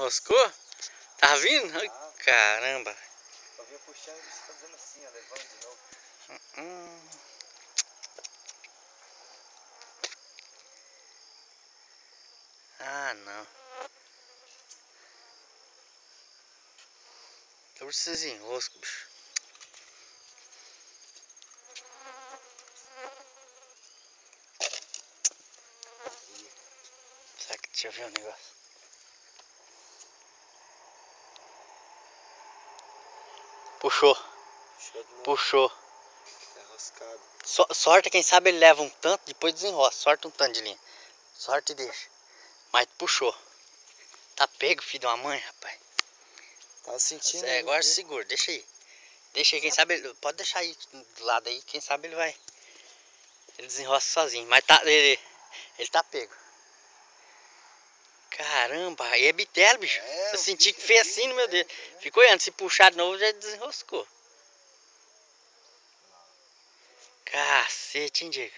Roscou? Tá vindo? Ai, caramba. Eu vinha puxando e você fazendo assim, ó, levando de novo. Ah, não. Eu preciso de enrosco, bicho. Será que deixa eu ver o negócio? Puxou. Puxou de novo. Puxou. É roscado. Sorte, quem sabe ele leva um tanto, depois desenroça. Sorte um tanto de linha. Sorte e deixa. Mas puxou. Tá pego, filho de uma mãe, rapaz. Tá sentindo? É, agora segura, deixa aí. Deixa aí, quem sabe ele. Pode deixar aí do lado aí, quem sabe ele vai. Ele desenroça sozinho. Mas tá. Ele tá pego. Caramba, aí é bitelo, bicho. É, eu senti que fez assim no meu dedo. Ficou olhando, se puxar de novo já desenroscou. Cacete, hein, Diego?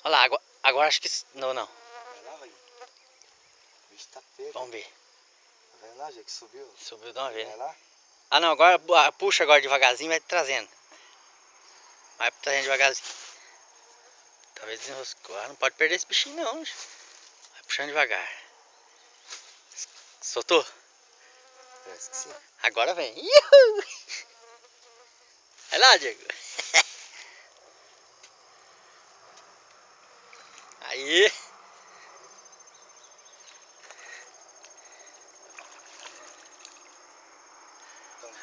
Olha lá, agora acho que. Não. Vai lá, vai. O bicho tá pego. Vamos ver. Tá vendo lá, Diego, que subiu? Subiu de uma vez, Vai né? lá. Ah, não, agora puxa agora devagarzinho, vai trazendo. Vai trazendo devagarzinho. Talvez desenroscou. Ah, não pode perder esse bichinho não, bicho. Vai puxando devagar. Soltou? Parece que sim. Agora vem. Uhul! Vai lá, Diego. Aí.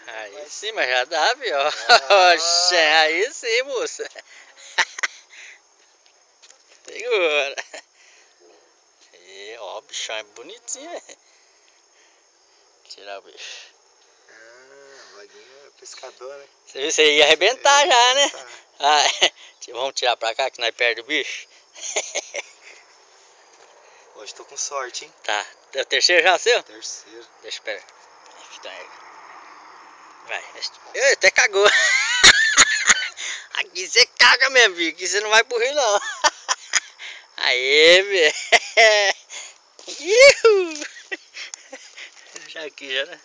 Aí sim, mas já dá, viu? Oxe, aí sim, moça. Segura. E, ó, o bichão é bonitinho, né? Tirar o bicho. Ah, o Vaguinho é pescador, né? Você viu, você ia arrebentar já, né? Tá. Ah, vamos tirar pra cá que nós perdemos o bicho. Hoje tô com sorte, hein? Tá. É o terceiro já, seu? Terceiro. Deixa eu pegar. Vai. Ei, até cagou. Aqui você caga, meu filho. Aqui você não vai pro rio, não. Aê, velho. Já aqui, já, né?